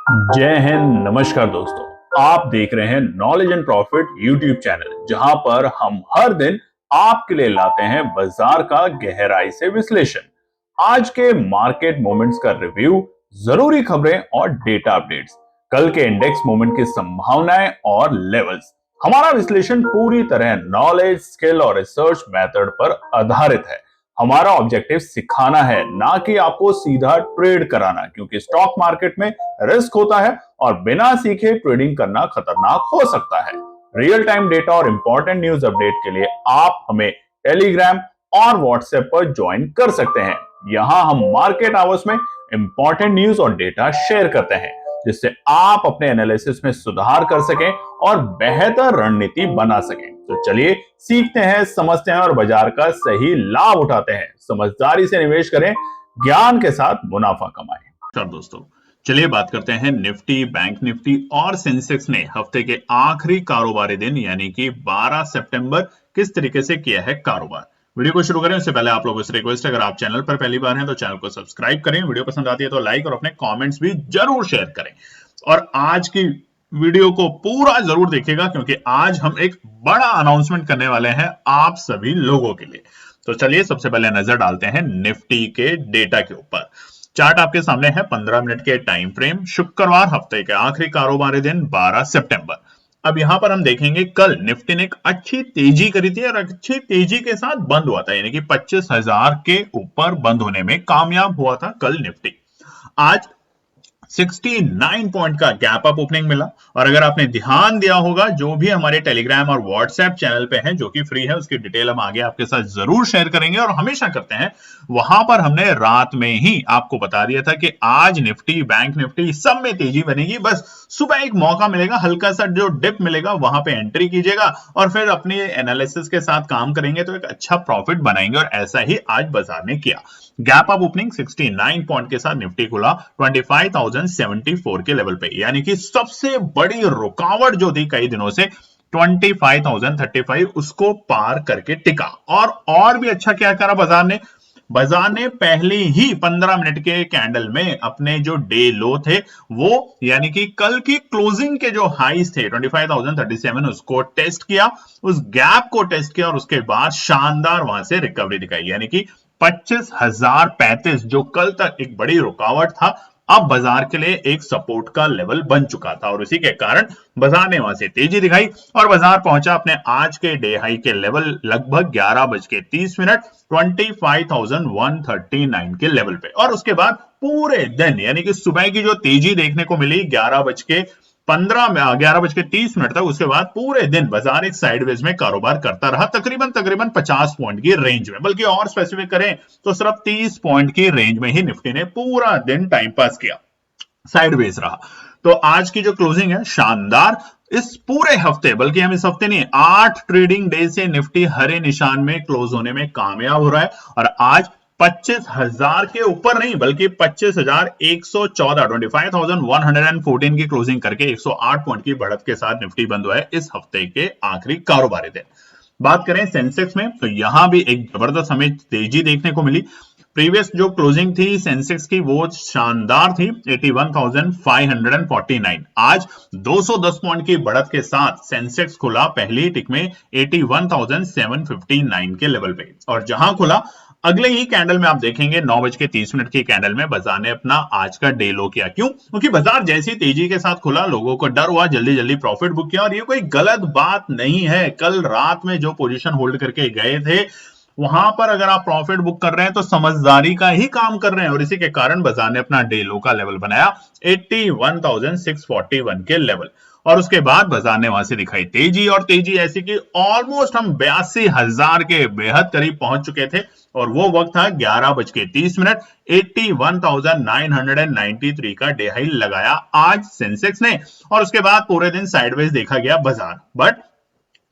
जय हिंद। नमस्कार दोस्तों, आप देख रहे हैं knowledge and profit YouTube channel, जहां पर हम हर दिन आपके लिए लाते हैं बाजार का गहराई से विश्लेषण, आज के मार्केट मोमेंट्स का रिव्यू, जरूरी खबरें और डेटा अपडेट्स, कल के इंडेक्स मूवमेंट की संभावनाएं और लेवल्स। हमारा विश्लेषण पूरी तरह नॉलेज, स्किल और रिसर्च मेथड पर आधारित है। हमारा ऑब्जेक्टिव सिखाना है, ना कि आपको सीधा ट्रेड कराना, क्योंकि स्टॉक मार्केट में रिस्क होता है और बिना सीखे ट्रेडिंग करना खतरनाक हो सकता है। रियल टाइम डेटा और इंपॉर्टेंट न्यूज अपडेट के लिए आप हमें टेलीग्राम और व्हाट्सएप पर ज्वाइन कर सकते हैं। यहां हम मार्केट आवर्स में इंपॉर्टेंट न्यूज और डेटा शेयर करते हैं, जिससे आप अपने एनालिसिस में सुधार कर सकें और बेहतर रणनीति बना सकें। तो चलिए सीखते हैं, समझते हैं और बाजार का सही लाभ उठाते हैं। समझदारी से निवेश करें, ज्ञान के साथ मुनाफा कमाएं। नमस्कार दोस्तों, चलिए बात करते हैं निफ्टी, बैंक निफ्टी और सेंसेक्स ने हफ्ते के आखिरी कारोबारी दिन यानी कि 12 सितंबर किस तरीके से किया है कारोबार। वीडियो को शुरू करें उससे पहले आप लोगों से रिक्वेस्ट है, अगर आप चैनल पर पहली बार हैं तो चैनल को सब्सक्राइब करें, वीडियो पसंद आती है तो लाइक और अपने कमेंट्स भी जरूर शेयर करें। और आज की वीडियो को पूरा जरूर देखिएगा, क्योंकि आज हम एक बड़ा अनाउंसमेंट करने वाले हैं आप सभी लोगों के लिए। तो चलिए सबसे पहले नजर डालते हैं निफ्टी के डेटा के ऊपर। चार्ट आपके सामने है, 15 मिनट के टाइम फ्रेम, शुक्रवार हफ्ते के आखिरी कारोबारी दिन 12 सितंबर। अब यहां पर हम देखेंगे कल निफ्टी ने एक अच्छी तेजी करी थी और अच्छी तेजी के साथ बंद हुआ था, यानी कि 25,000 के ऊपर बंद होने में कामयाब हुआ था कल निफ्टी। आज 69 पॉइंट का गैप अप ओपनिंग मिला। और अगर आपने ध्यान दिया होगा, जो भी हमारे टेलीग्राम और व्हाट्सएप चैनल पे हैं, जो कि फ्री है, उसकी डिटेल हम आगे आपके साथ जरूर शेयर करेंगे और हमेशा करते हैं। वहां पर हमने रात में ही आपको बता दिया था कि आज निफ्टी, बैंक निफ्टी सब में तेजी बनेगी, बस सुबह एक मौका मिलेगा, हल्का सा जो डिप मिलेगा वहां पे एंट्री कीजिएगा और फिर अपने एनालिसिस के साथ काम करेंगे तो एक अच्छा प्रॉफिट बनाएंगे। और ऐसा ही आज बाजार ने किया। गैप अप ओपनिंग 69 पॉइंट के साथ निफ्टी खुला 25,074 के लेवल पे, यानी कि सबसे बड़ी रुकावट जो थी कई दिनों से 25,035 उसको पार करके टिका। और भी अच्छा क्या करा बाजार ने पहले ही 15 मिनट के कैंडल में अपने जो डे लो थे वो, यानी कि कल की क्लोजिंग के जो हाईज थे 25,037, उसको टेस्ट किया, उस गैप को टेस्ट किया और उसके बाद शानदार वहां से रिकवरी दिखाई, यानी कि 25,035 जो कल तक एक बड़ी रुकावट था, अब बाजार के लिए एक सपोर्ट का लेवल बन चुका था। और इसी के कारण बाजार ने वहां से तेजी दिखाई और बाजार पहुंचा अपने आज के डे हाई के लेवल लगभग 11:30 25,139 के लेवल पे। और उसके बाद पूरे दिन, यानी कि सुबह की जो तेजी देखने को मिली 11:30 तक, उसके बाद पूरे दिन बाजार एक साइडवेज में कारोबार करता रहा, तकरीबन 50 पॉइंट की रेंज में, बल्कि और स्पेसिफिक करें तो सिर्फ 30 पॉइंट की रेंज में ही निफ्टी ने पूरा दिन टाइम पास किया, साइडवेज रहा। तो आज की जो क्लोजिंग है शानदार। इस पूरे हफ्ते, बल्कि हम इस हफ्ते नहीं, 8 ट्रेडिंग डे से निफ्टी हरे निशान में क्लोज होने में कामयाब हो रहा है। और आज 25,000 के ऊपर नहीं, बल्कि 25,114 25,114 की क्लोजिंग करके 108 पॉइंट की बढ़त के साथ निफ्टी बंद हुआ है इस हफ्ते के आखिरी कारोबारी दिन। बात करें सेंसेक्स में, तो यहां भी एक जबरदस्त हमें तेजी देखने को मिली। प्रीवियस जो क्लोजिंग थी सेंसेक्स की वो शानदार थी, 81,549। आज 210 पॉइंट की बढ़त के साथ सेंसेक्स खुला पहली टिक में 81,759 के लेवल पे। और जहां खुला अगले ही कैंडल में आप देखेंगे 9:30 की कैंडल में बाजार ने अपना आज का डे लो किया। क्यों? क्योंकि बाजार जैसी तेजी के साथ खुला, लोगों को डर हुआ, जल्दी जल्दी प्रॉफिट बुक किया। और ये कोई गलत बात नहीं है, कल रात में जो पोजीशन होल्ड करके गए थे वहां पर अगर आप प्रॉफिट बुक कर रहे हैं तो समझदारी का ही काम कर रहे हैं। और इसी के कारण बाजार ने अपना डे लो का लेवल बनाया 81,641 के लेवल। और उसके बाद बाजार ने वहां से दिखाई तेजी, और तेजी ऐसी कि ऑलमोस्ट हम 82,000 के बेहद करीब पहुंच चुके थे। और वो वक्त था 11:30, 81,993 का डे हाई लगाया आज सेंसेक्स ने। और उसके बाद पूरे दिन साइडवेज देखा गया बाजार। बट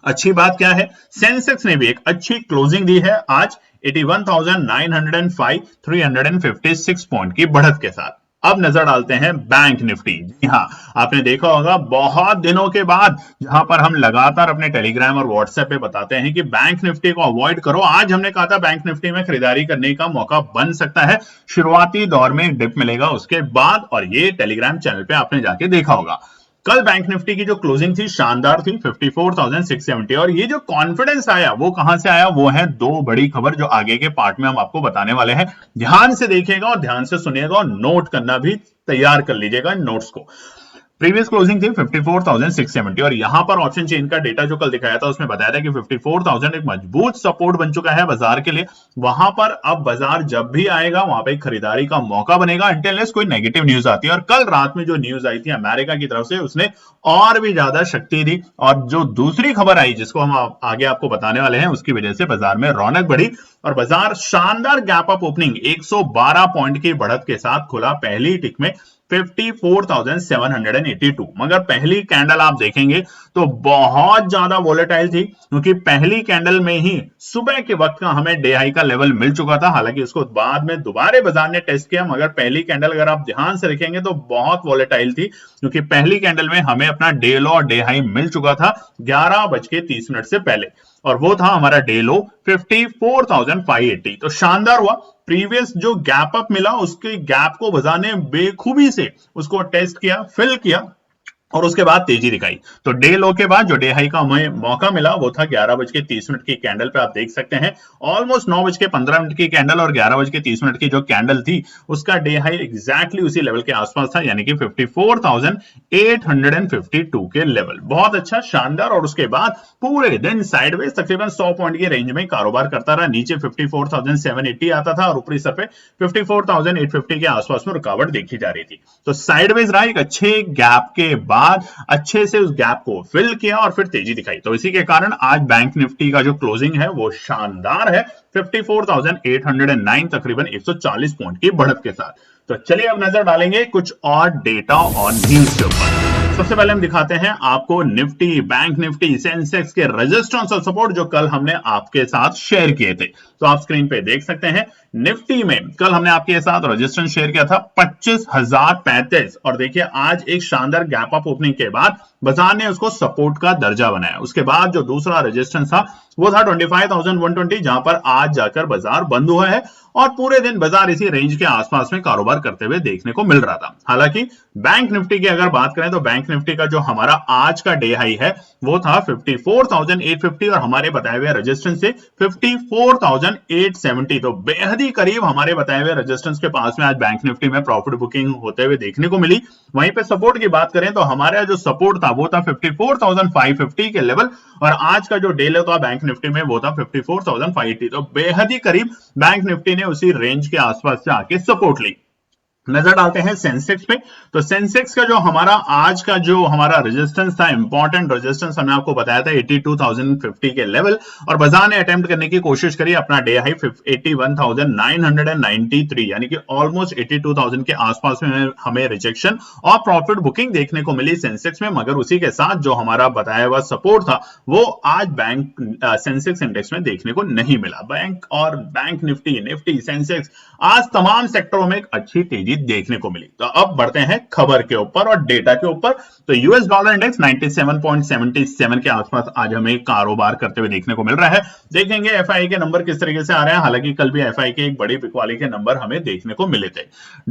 अच्छी बात क्या है, सेंसेक्स ने भी एक अच्छी क्लोजिंग दी है आज 81,905 356 पॉइंट की बढ़त के साथ। अब नजर डालते हैं बैंक निफ्टी। जी हाँ, आपने देखा होगा बहुत दिनों के बाद, जहां पर हम लगातार अपने टेलीग्राम और व्हाट्सएप पे बताते हैं कि बैंक निफ्टी को अवॉइड करो, आज हमने कहा था बैंक निफ्टी में खरीदारी करने का मौका बन सकता है। शुरुआती दौर में डिप मिलेगा उसके बाद, और ये टेलीग्राम चैनल पे आपने जाके देखा होगा। कल बैंक निफ्टी की जो क्लोजिंग थी शानदार थी, 54,670, और ये जो कॉन्फिडेंस आया वो कहां से आया, वो है दो बड़ी खबर जो आगे के पार्ट में हम आपको बताने वाले हैं। ध्यान से देखिएगा और ध्यान से सुनिएगा और नोट करना भी तैयार कर लीजिएगा इन नोट्स को। प्रीवियस क्लोजिंग थी 54,670, और यहां पर ऑप्शन चेन का डेटा जो कल दिखाया था उसमें बताया था कि 54,000 एक मजबूत सपोर्ट बन चुका है बाजार के लिए। वहां पर अब बाजार जब भी आएगा वहां पे खरीदारी का मौका बनेगा, अनटिल कोई नेगेटिव न्यूज आती है। और कल रात में जो न्यूज आई थी अमेरिका की तरफ से, उसने और भी ज्यादा शक्ति दी, और जो दूसरी खबर आई जिसको हम आगे आपको बताने वाले हैं, उसकी वजह से बाजार में रौनक बढ़ी और बाजार शानदार गैप अप ओपनिंग 112 पॉइंट की बढ़त के साथ खुला पहली टिक में 54,782। मगर पहली कैंडल आप देखेंगे तो बहुत ज्यादा वोलेटाइल थी, क्योंकि पहली कैंडल में ही सुबह के वक्त का हमें डे हाई का लेवल मिल चुका था। हालांकि उसको बाद में दोबारा बाजार ने टेस्ट किया, मगर पहली कैंडल अगर आप ध्यान से देखेंगे तो बहुत वोलेटाइल थी, क्योंकि पहली कैंडल में हमें अपना डे लो और डे हाई मिल चुका था 11:30 से पहले, और वो था हमारा डे लो 54,580। तो शानदार हुआ। प्रीवियस जो गैप अप मिला उसके गैप को बाजार ने बेखूबी से उसको टेस्ट किया, फिल किया, और उसके बाद तेजी दिखाई। तो डे लो के बाद जो डे हाई का हमें मौका मिला वो था 11:30 की कैंडल पे। आप देख सकते हैं ऑलमोस्ट 9:15 की कैंडल और 11:30 की जो कैंडल थी उसका डे हाई एग्जैक्टली उसी लेवल के आसपास था, यानी कि 54,852 के लेवल। बहुत अच्छा, शानदार। और उसके बाद पूरे दिन साइडवेज तकरीबन 100 पॉइंट की रेंज में कारोबार करता रहा। नीचे 54,780 आता था और ऊपरी सर पे 54,850 के आसपास में रुकावट देखी जा रही थी। तो साइडवेज रहा, एक अच्छे गैप के बाद अच्छे से उस गैप को फिल किया और फिर तेजी दिखाई। तो इसी के कारण आज बैंक निफ्टी का जो क्लोजिंग है वो शानदार है, 54,809, तकरीबन 140 पॉइंट की बढ़त के साथ। तो चलिए अब नजर डालेंगे कुछ और डेटा और न्यूज के ऊपर। सबसे पहले हम दिखाते हैं आपको निफ्टी, बैंक निफ्टी, सेंसेक्स के रेजिस्टेंस और सपोर्ट जो कल हमने आपके साथ शेयर किए थे। तो आप स्क्रीन पे देख सकते हैं निफ्टी में कल हमने आपके साथ रेजिस्टेंस शेयर किया था 25,035, और देखिए आज एक शानदार गैप अप ओपनिंग के बाद बाजार ने उसको सपोर्ट का दर्जा बनाया। उसके बाद जो दूसरा रेजिस्टेंस था वो था 25,120, जहां पर आज जाकर बाजार बंद हुआ है, और पूरे दिन बाजार इसी रेंज के आसपास में कारोबार करते हुए देखने को मिल रहा था। हालांकि बैंक निफ्टी की अगर बात करें तो बैंक निफ्टी का जो हमारा आज का डे हाई है वो था 54,850, और हमारे बताए हुए रेजिस्टेंस से 54,870। तो बेहद ही करीब हमारे बताए हुए रेजिस्टेंस के पास में आज बैंक निफ्टी में प्रॉफिट बुकिंग होते हुए देखने को मिली। वहीं पे सपोर्ट की बात करें तो हमारा जो सपोर्ट था वो था 54,550 के लेवल, और आज का जो डे लो था बैंक निफ्टी में वो था 54,580। तो बेहद ही करीब बैंक निफ्टी ने उसी रेंज के आसपास से आके सपोर्ट ली। नजर डालते हैं सेंसेक्स पे। तो सेंसेक्स का जो हमारा आज का जो हमारा रेजिस्टेंस था, इंपॉर्टेंट रेजिस्टेंस हमने आपको बताया था 82,050 के लेवल, और बाजार ने अटेम्प्ट करने की कोशिश करी अपना डे हाई 81,993, यानी कि ऑलमोस्ट 82,000 के आसपास में हमें रिजेक्शन और प्रॉफिट बुकिंग देखने को मिली सेंसेक्स में। मगर उसी के साथ जो हमारा बताया हुआ सपोर्ट था वो आज बैंक सेंसेक्स इंडेक्स में देखने को नहीं मिला। बैंक और बैंक निफ्टी, निफ्टी, सेंसेक्स, आज तमाम सेक्टरों में एक अच्छी तेजी देखने को मिली। तो अब बढ़ते हैं खबर के ऊपर और डेटा के ऊपर। तो यूएस डॉलर इंडेक्स 97.77 के आसपास आज हमें कारोबार करते हुए देखने को मिल रहा है। देखेंगे एफआई के नंबर किस तरीके से आ रहे हैं। हालांकि कल भी एफआई के एक बड़ी बिकवाली के नंबर हमें देखने को मिले थे।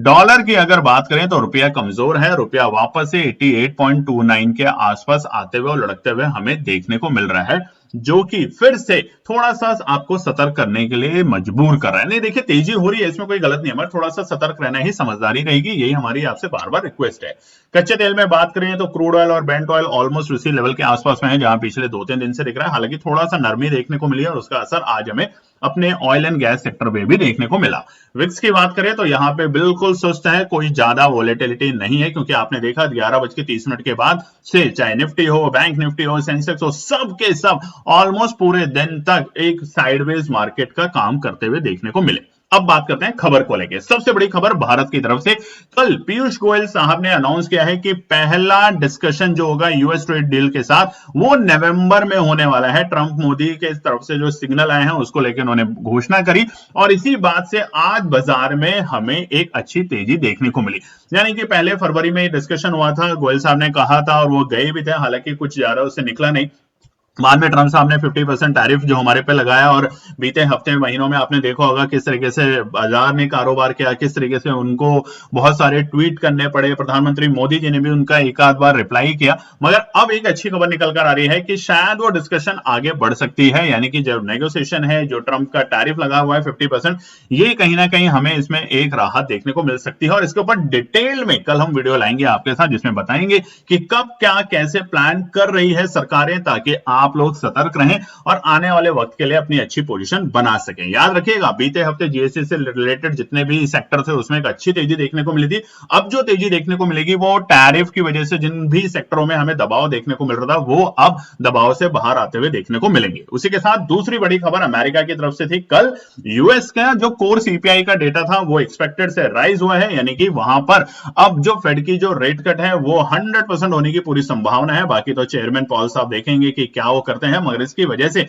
डॉलर की अगर बात करें तो रुपया कमजोर है, रुपया वापस से 88.29 के आसपास आते हुए और लुढ़कते हुए हमें देखने को मिल रहा है, जो कि फिर से थोड़ा सा आपको सतर्क करने के लिए मजबूर कर रहा है। नहीं देखिए, तेजी हो रही है, इसमें कोई गलत नहीं है, मगर थोड़ा सा सतर्क रहना ही समझदारी रहेगी, यही हमारी आपसे बार बार रिक्वेस्ट है। कच्चे तेल में बात करें तो क्रूड ऑयल और ब्रेंट ऑयल ऑलमोस्ट उसी लेवल के आसपास में है जहां पिछले 2-3 दिन से दिख रहा है। हालांकि थोड़ा सा नरमी देखने को मिली है और उसका असर आज हमें अपने ऑयल एंड गैस सेक्टर में भी देखने को मिला। विक्स की बात करें तो यहाँ पे बिल्कुल सुस्त है, कोई ज्यादा वोलेटिलिटी नहीं है, क्योंकि आपने देखा 11:30 के बाद से चाहे निफ्टी हो, बैंक निफ्टी हो, सेंसेक्स हो, सब के सब ऑलमोस्ट पूरे दिन तक एक साइडवेज मार्केट का काम करते हुए देखने को मिले। अब बात करते हैं खबर को लेकर। सबसे बड़ी खबर भारत की तरफ से, कल पीयूष गोयल साहब ने अनाउंस किया है कि पहला डिस्कशन जो होगा यूएस ट्रेड डील के साथ वो नवंबर में होने वाला है। ट्रंप मोदी के तरफ से जो सिग्नल आए हैं उसको लेकर उन्होंने घोषणा करी और इसी बात से आज बाजार में हमें एक अच्छी तेजी देखने को मिली। यानी कि पहले फरवरी में डिस्कशन हुआ था, गोयल साहब ने कहा था और वो गए भी थे, हालांकि कुछ ज्यादा उससे निकला नहीं। बाद में ट्रंप साहब ने 50% टैरिफ जो हमारे पे लगाया और बीते हफ्ते महीनों में आपने देखा होगा किस तरीके से बाजार ने कारोबार किया, किस तरीके से उनको बहुत सारे ट्वीट करने पड़े। प्रधानमंत्री मोदी जी ने भी उनका एक आध बार रिप्लाई किया। मगर अब एक अच्छी खबर निकल कर आ रही है कि शायद वो डिस्कशन आगे बढ़ सकती है, यानी कि जो नेगोशिएशन है, जो ट्रंप का टैरिफ लगा हुआ है 50%, ये कहीं ना कहीं हमें इसमें एक राहत देखने को मिल सकती है। और इसके ऊपर डिटेल में कल हम वीडियो लाएंगे आपके साथ, जिसमें बताएंगे कि कब क्या कैसे प्लान कर रही है सरकारें, ताकि आप लोग सतर्क रहें और आने वाले वक्त के लिए अपनी अच्छी पोजीशन बना सकें। याद रखिएगा, बीते हफ्ते जीएसटी से रिलेटेड जितने भी सेक्टर थे उसमें एक अच्छी तेजी देखने को मिली थी। अब जो तेजी देखने को मिलेगी वो टैरिफ की वजह से जिन भी सेक्टरों में हमें दबाव देखने को मिल रहा था वो अब दबाव से बाहर आते हुए देखने को मिलेंगे। उसी के साथ दूसरी बड़ी खबर अमेरिका की तरफ से थी। कल यूएस का जो कोर सीपीआई का डेटा था वो एक्सपेक्टेड से राइज हुआ है, यानी कि वहां पर अब जो फेड की जो रेट कट है वो 100% होने की पूरी संभावना है। बाकी तो चेयरमैन पॉल साहब देखेंगे कि क्या वो करते हैं, मगर इसकी वजह से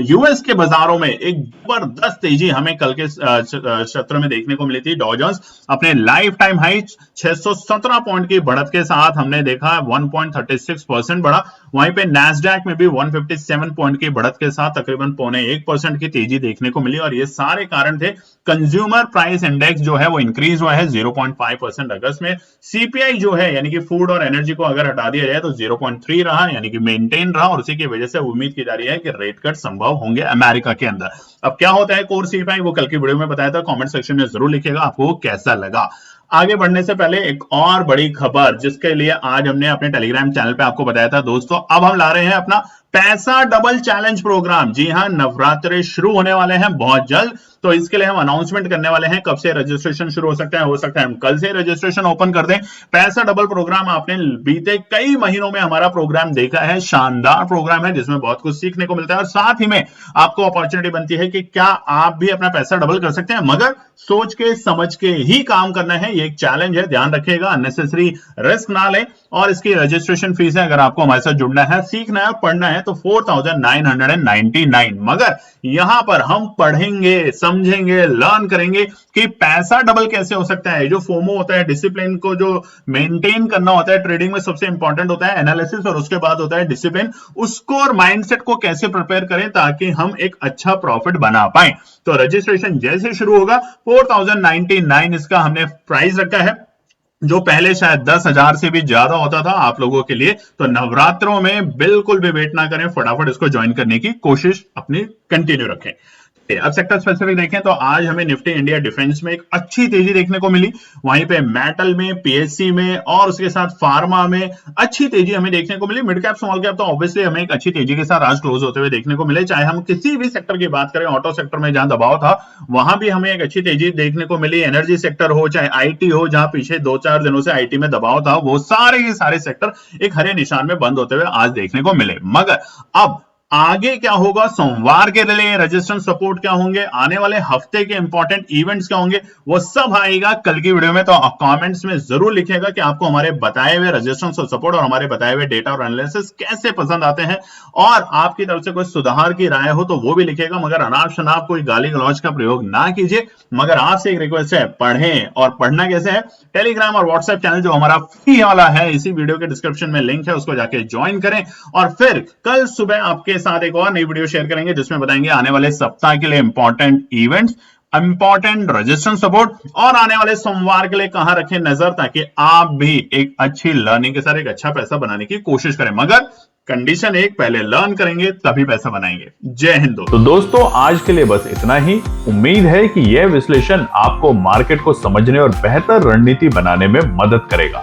यूएस के बाजारों में एक जबरदस्त तेजी हमें कल के सत्र में देखने को मिली थी। डॉ जोन्स अपने लाइफ टाइम हाई 617 पॉइंट की बढ़त के साथ हमने देखा 1.36% बढ़ा। वहीं पे नैस्डैक में भी 157 पॉइंट की बढ़त के साथ तकरीबन 0.1% की तेजी देखने को मिली। और ये सारे कारण थे, कंज्यूमर प्राइस इंडेक्स जो है वो इंक्रीज हुआ है 0.5% अगस्त में। सीपीआई जो है यानी कि फूड और एनर्जी को अगर हटा दिया जाए तो 0.3 रहा, यानी कि मेंटेन रहा। और उसी की वजह से उम्मीद की जा रही है कि रेट कट संभव होंगे अमेरिका के अंदर। अब क्या होता है कोर सीपीआई, वो कल की वीडियो में बताया था, कमेंट सेक्शन में जरूर लिखिएगा आपको कैसा लगा। आगे बढ़ने से पहले एक और बड़ी खबर जिसके लिए आज हमने अपने टेलीग्राम चैनल पे आपको बताया था दोस्तों, अब हम ला रहे हैं अपना पैसा डबल चैलेंज प्रोग्राम। जी हां, नवरात्रि शुरू होने वाले हैं बहुत जल्द, तो इसके लिए हम अनाउंसमेंट करने वाले हैं कब से रजिस्ट्रेशन शुरू हो सकता है हम कल से रजिस्ट्रेशन ओपन कर दें। पैसा डबल प्रोग्राम आपने बीते कई महीनों में हमारा प्रोग्राम देखा है, शानदार प्रोग्राम है जिसमें बहुत कुछ सीखने को मिलता है और साथ ही में आपको अपॉर्चुनिटी बनती है कि क्या आप भी अपना पैसा डबल कर सकते हैं, मगर सोच के समझ के ही काम करना है। ये एक चैलेंज है, ध्यान रखिएगा, अननेसेसरी रिस्क ना लें। और इसकी रजिस्ट्रेशन फीस है, अगर आपको हमारे साथ जुड़ना है, सीखना है, पढ़ना है तो 4999, मगर यहां पर हम पढ़ेंगे, समझेंगे, लर्न करेंगे कि पैसा डबल कैसे हो सकता है। जो फोमो होता है, डिसिप्लिन को जो मेंटेन करना होता है, ट्रेडिंग में सबसे इंपॉर्टेंट होता है एनालिसिस और उसके बाद होता है डिसिप्लिन, उसको और माइंडसेट को कैसे प्रिपेयर करें ताकि हम एक अच्छा प्रॉफिट बना पाए। तो रजिस्ट्रेशन जैसे शुरू होगा 4099 इसका हमने प्राइस रखा है, जो पहले शायद 10,000 से भी ज्यादा होता था आप लोगों के लिए। तो नवरात्रों में बिल्कुल भी वेट ना करें, फटाफट इसको ज्वाइन करने की कोशिश अपनी कंटिन्यू रखें। अब सेक्टर स्पेसिफिक देखें तो आज हमें निफ्टी इंडिया डिफेंस में एक अच्छी तेजी देखने को मिली, वहीं पे मेटल में, पीएससी में और उसके साथ फार्मा में अच्छी तेजी हमें देखने को मिली। मिड कैप स्मॉल कैप तो ऑब्वियसली हमें एक अच्छी तेजी के साथ आज क्लोज होते हुए देखने को मिले। चाहे हम किसी भी सेक्टर की बात करें, ऑटो सेक्टर में जहां दबाव था वहां भी हमें एक अच्छी तेजी देखने को मिली। एनर्जी सेक्टर हो चाहे आईटी हो, जहां पीछे 2-4 दिनों से आईटी में दबाव था, वो सारे के सारे सेक्टर एक हरे निशान में बंद होते हुए आज देखने को मिले। मगर अब आगे क्या होगा, सोमवार के लिए रजिस्ट्रेशन सपोर्ट क्या होंगे, आने वाले हफ्ते के इंपॉर्टेंट इवेंट्स क्या होंगे, वो सब आएगा कल की वीडियो में। तो कमेंट्स में जरूर लिखिएगा कि आपको हमारे बताए हुए रजिस्ट्रेशन सपोर्ट और हमारे बताए हुए डेटा और एनालिसिस कैसे पसंद आते हैं, और आपकी तरफ से कोई सुधार की राय हो तो वो भी लिखिएगा। मगर अनाप शनाप कोई गाली गलौज का प्रयोग ना कीजिए। मगर आपसे एक रिक्वेस्ट है, पढ़ें। और पढ़ना कैसे है, टेलीग्राम और व्हाट्सएप चैनल जो हमारा फ्री वाला है, इसी वीडियो के डिस्क्रिप्शन में लिंक है, उसको जाके ज्वाइन करें। और फिर कल सुबह आपके साथ एक और नई वीडियो शेयर करेंगे जिसमें बताएंगे आने वाले सप्ताह के लिए important events, important registration support और आने वाले सोमवार के लिए कहां रखें नजर, ताकि आप भी एक अच्छी लर्निंग के साथ एक अच्छा पैसा बनाने की कोशिश करें। मगर कंडीशन एक, पहले लर्न करेंगे तभी पैसा बनाएंगे। जय हिंद। तो दोस्तों आज के लिए बस इतना ही। उम्मीद है कि यह विश्लेषण आपको मार्केट को समझने और बेहतर रणनीति बनाने में मदद करेगा।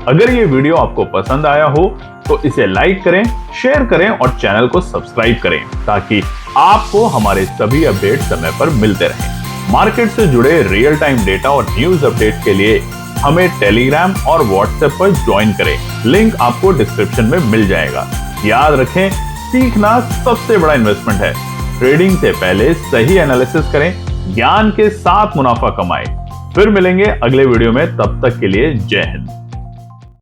अगर ये वीडियो आपको पसंद आया हो तो इसे लाइक करें, शेयर करें और चैनल को सब्सक्राइब करें ताकि आपको हमारे सभी अपडेट समय पर मिलते रहें। मार्केट से जुड़े रियल टाइम डेटा और न्यूज अपडेट के लिए हमें टेलीग्राम और व्हाट्सएप पर ज्वाइन करें, लिंक आपको डिस्क्रिप्शन में मिल जाएगा। याद रखें, सीखना सबसे बड़ा इन्वेस्टमेंट है। ट्रेडिंग से पहले सही एनालिसिस करें, ज्ञान के साथ मुनाफा कमाएं। फिर मिलेंगे अगले वीडियो में, तब तक के लिए जय हिंद।